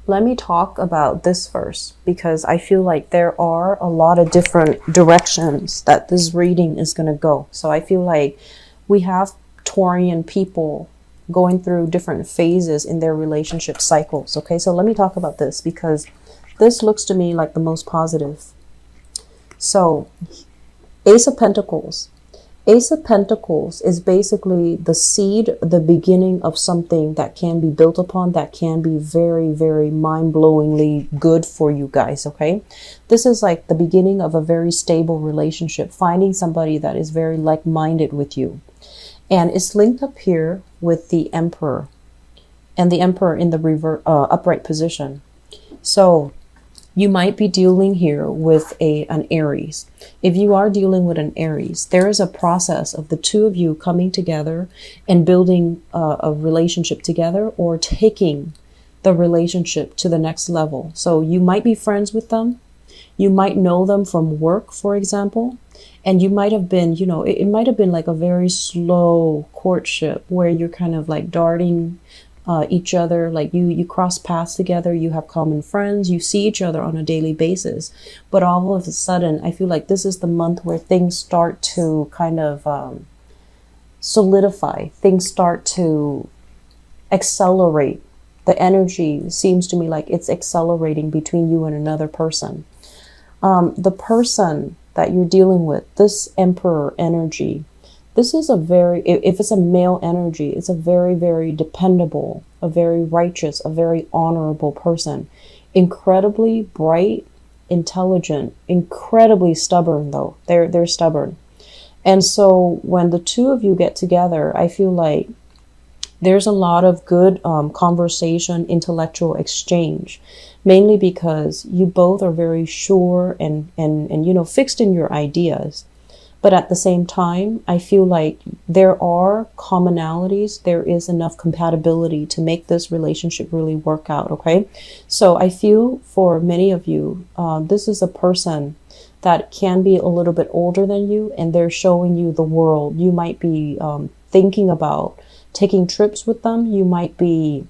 let me talk about this first, because I feel like there are a lot of different directions that this reading is going to go. So I feel like we have Taurian people going through different phases in their relationship cycles. Okay, so let me talk about this, because this looks to me like the most positive. So Ace of Pentacles. Ace of Pentacles is basically the seed, the beginning of something that can be built upon, that can be very, very mind-blowingly good for you guys, okay? This is like the beginning of a very stable relationship, finding somebody that is very like-minded with you. And it's linked up here with the Emperor, and the Emperor in the upright position. So you might be dealing here with an Aries. If you are dealing with an Aries, there is a process of the two of you coming together and building a relationship together, or taking the relationship to the next level. So you might be friends with them. You might know them from work, for example. And you might have been, it might have been like a very slow courtship where you're kind of like darting each other, like you cross paths together, you have common friends, you see each other on a daily basis. But all of a sudden, I feel like this is the month where things start to kind of solidify, things start to accelerate. The energy seems to me like it's accelerating between you and another person. The person that you're dealing with, this Emperor energy, this is a very, if it's a male energy, it's a very, very dependable, a very righteous, a very honorable person. Incredibly bright, intelligent, incredibly stubborn though. They're stubborn. And so when the two of you get together, I feel like there's a lot of good conversation, intellectual exchange, mainly because you both are very sure and fixed in your ideas. But at the same time, I feel like there are commonalities. There is enough compatibility to make this relationship really work out, okay? So I feel for many of you, this is a person that can be a little bit older than you, and they're showing you the world. You might be thinking about taking trips with them. You might be,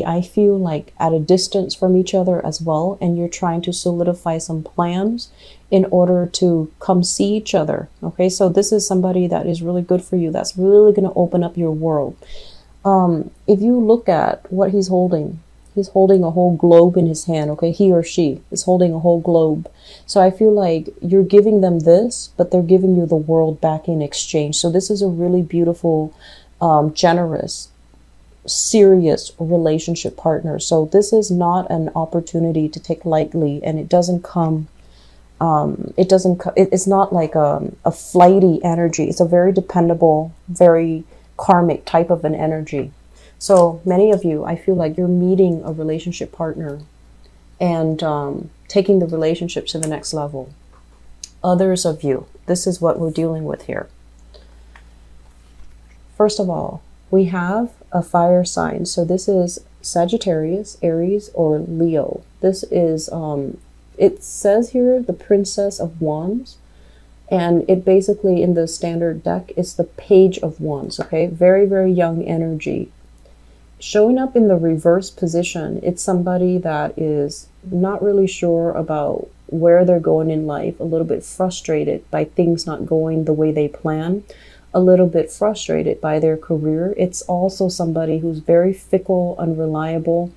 I feel like, at a distance from each other as well, and you're trying to solidify some plans in order to come see each other. Okay, so this is somebody that is really good for you, that's really going to open up your world. If you look at what he's holding a whole globe in his hand. Okay, he or she is holding a whole globe. So I feel like you're giving them this, but they're giving you the world back in exchange. So this is a really beautiful, generous, serious relationship partner. So this is not an opportunity to take lightly, and it doesn't come, it's not like a flighty energy. It's a very dependable, very karmic type of an energy. So many of you, I feel like you're meeting a relationship partner and taking the relationship to the next level. Others of you, this is what we're dealing with here. First of all, we have a fire sign. So this is Sagittarius, Aries, or Leo. This is, it says here, the Princess of Wands. And it basically, in the standard deck, is the Page of Wands, okay? Very, very young energy. Showing up in the reverse position, it's somebody that is not really sure about where they're going in life, a little bit frustrated by things not going the way they plan, a little bit frustrated by their career. It's also somebody who's very fickle, unreliable,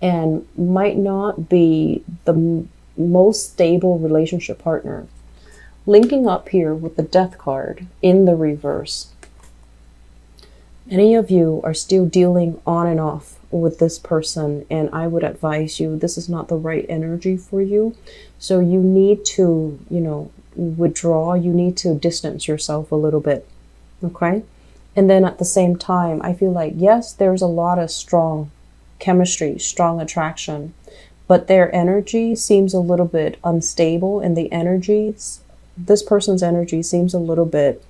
and might not be the most stable relationship partner. Linking up here with the Death card in the reverse. Many of you are still dealing on and off with this person, and I would advise you, this is not the right energy for you. So you need to, withdraw. You need to distance yourself a little bit, okay? And then at the same time, I feel like, yes, there's a lot of strong chemistry, strong attraction, but their energy seems a little bit unstable, and the energies, this person's energy seems a little bit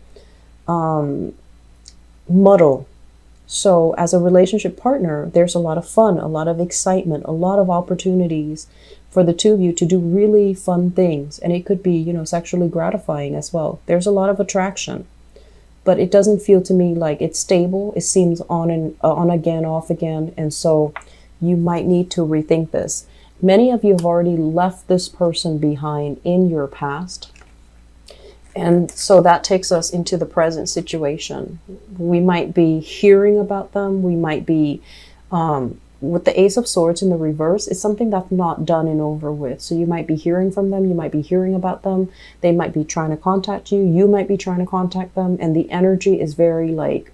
muddled. So as a relationship partner, there's a lot of fun, a lot of excitement, a lot of opportunities for the two of you to do really fun things. And it could be, sexually gratifying as well. There's a lot of attraction. but it doesn't feel to me like it's stable. It seems on and on again, off again. And so you might need to rethink this. Many of you have already left this person behind in your past. And so that takes us into the present situation. We might be hearing about them. We might be, with the Ace of Swords in the reverse, it's something that's not done and over with. So you might be hearing from them. You might be hearing about them. They might be trying to contact you. You might be trying to contact them. And the energy is very like,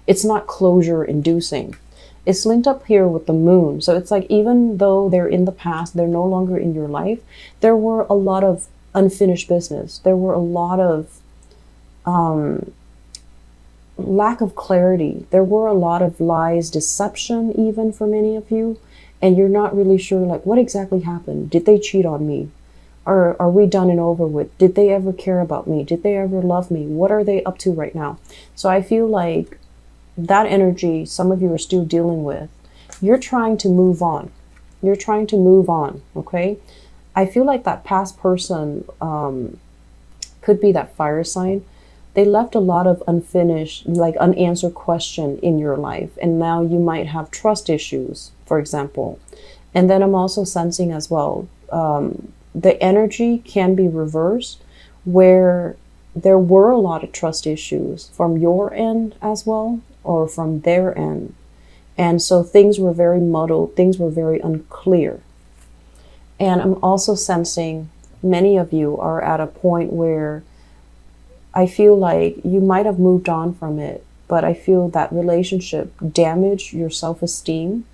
it's not closure inducing. It's linked up here with the moon. So it's like, even though they're in the past, they're no longer in your life, there were a lot of unfinished business. There were a lot of lack of clarity. There were a lot of lies, deception, even for many of you. And you're not really sure, like, what exactly happened? Did they cheat on me? Or are we done and over with? Did they ever care about me? Did they ever love me? What are they up to right now? So I feel like that energy, some of you are still dealing with. You're trying to move on. You're trying to move on, okay? I feel like that past person could be that fire sign. They left a lot of unfinished, like unanswered question in your life. And now you might have trust issues, for example. And then I'm also sensing as well, the energy can be reversed where there were a lot of trust issues from your end as well, or from their end. And so things were very muddled, things were very unclear. And I'm also sensing many of you are at a point where I feel like you might have moved on from it, but I feel that relationship damaged your self-esteem.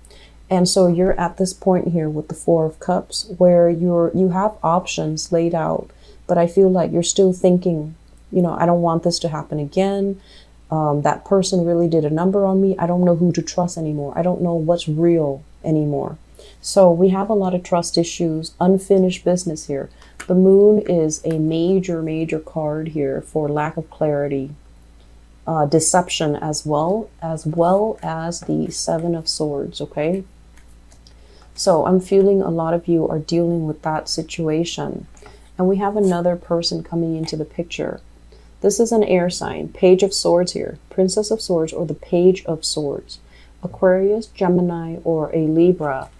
And so you're at this point here with the Four of Cups where you have options laid out, but I feel like you're still thinking, you know, I don't want this to happen again. That person really did a number on me. I don't know who to trust anymore. I don't know what's real anymore. So we have a lot of trust issues, unfinished business here. The moon is a major, major card here for lack of clarity, deception as well as the Seven of Swords, okay? So I'm feeling a lot of you are dealing with that situation. And we have another person coming into the picture. This is an air sign, Page of Swords here, Princess of Swords or the Page of Swords, Aquarius, Gemini, or a Libra.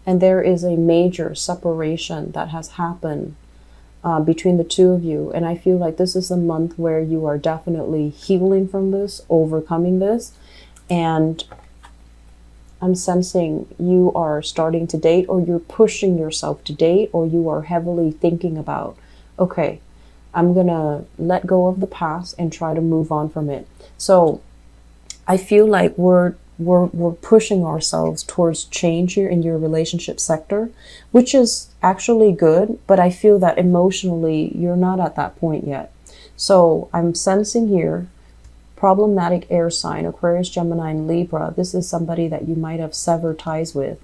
And there is a major separation that has happened between the two of you. And I feel like this is a month where you are definitely healing from this, overcoming this. And I'm sensing you are starting to date, or you're pushing yourself to date, or you are heavily thinking about, okay, I'm going to let go of the past and try to move on from it. So I feel like we're pushing ourselves towards change here in your relationship sector, which is actually good, but I feel that emotionally you're not at that point yet. So I'm sensing here, problematic air sign, Aquarius, Gemini, and Libra. This is somebody that you might have severed ties with.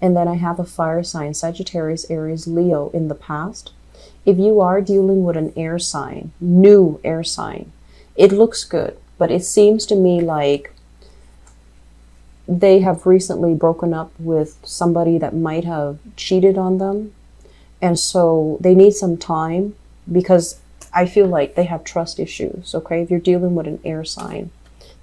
And then I have a fire sign, Sagittarius, Aries, Leo in the past. If you are dealing with an air sign, new air sign, it looks good, but it seems to me like they have recently broken up with somebody that might have cheated on them. And so they need some time, because I feel like they have trust issues, okay? If you're dealing with an air sign,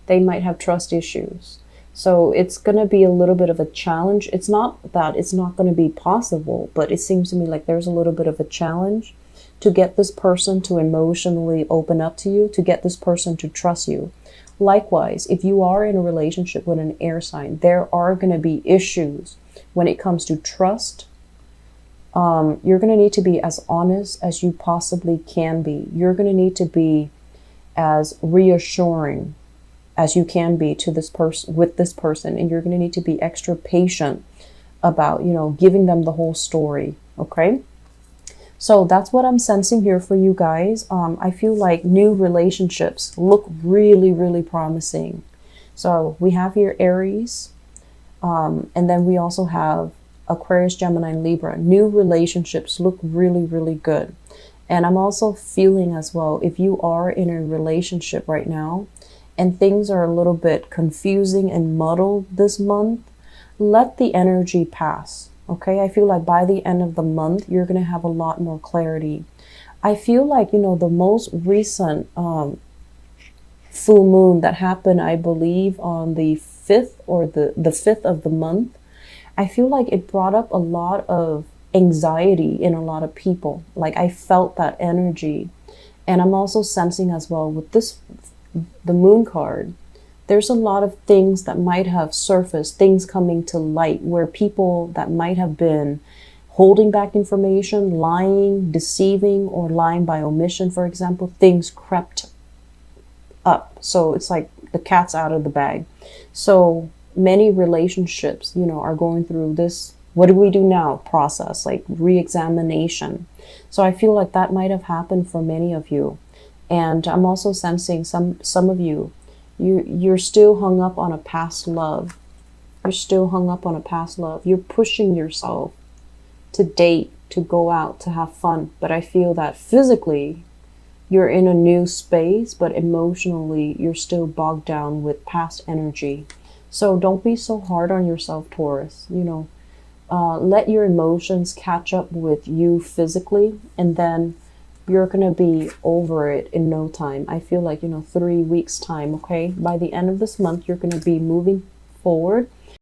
they might have trust issues. So it's going to be a little bit of a challenge. It's not that it's not going to be possible, but it seems to me like there's a little bit of a challenge to get this person to emotionally open up to you, to get this person to trust you. Likewise, if you are in a relationship with an air sign, there are going to be issues when it comes to trust. You're going to need to be as honest as you possibly can be. You're going to need to be as reassuring as you can be to this person, with this person, and you're going to need to be extra patient about, you know, giving them the whole story, okay? So that's what I'm sensing here for you guys. I feel like new relationships look really, really promising. So we have here Aries, and then we also have Aquarius, Gemini, and Libra. New relationships look really, really good. And I'm also feeling as well, if you are in a relationship right now and things are a little bit confusing and muddled this month, let the energy pass. Okay, I feel like by the end of the month, you're going to have a lot more clarity. I feel like, you know, the most recent full moon that happened, I believe, on the 5th or the 5th of the month, I feel like it brought up a lot of anxiety in a lot of people. Like I felt that energy. And I'm also sensing as well with this, the moon card, there's a lot of things that might have surfaced, things coming to light where people that might have been holding back information, lying, deceiving, or lying by omission, for example, things crept up. So it's like the cat's out of the bag. So many relationships, are going through this what do we do now process, like re-examination. So I feel like that might have happened for many of you. And I'm also sensing some of you're still hung up on a past love. You're still hung up on a past love. You're pushing yourself to date, to go out, to have fun. But I feel that physically you're in a new space, but emotionally you're still bogged down with past energy. So don't be so hard on yourself, Taurus. Let your emotions catch up with you physically, and then you're gonna be over it in no time. I feel like 3 weeks time. Okay, by the end of this month you're gonna be moving forward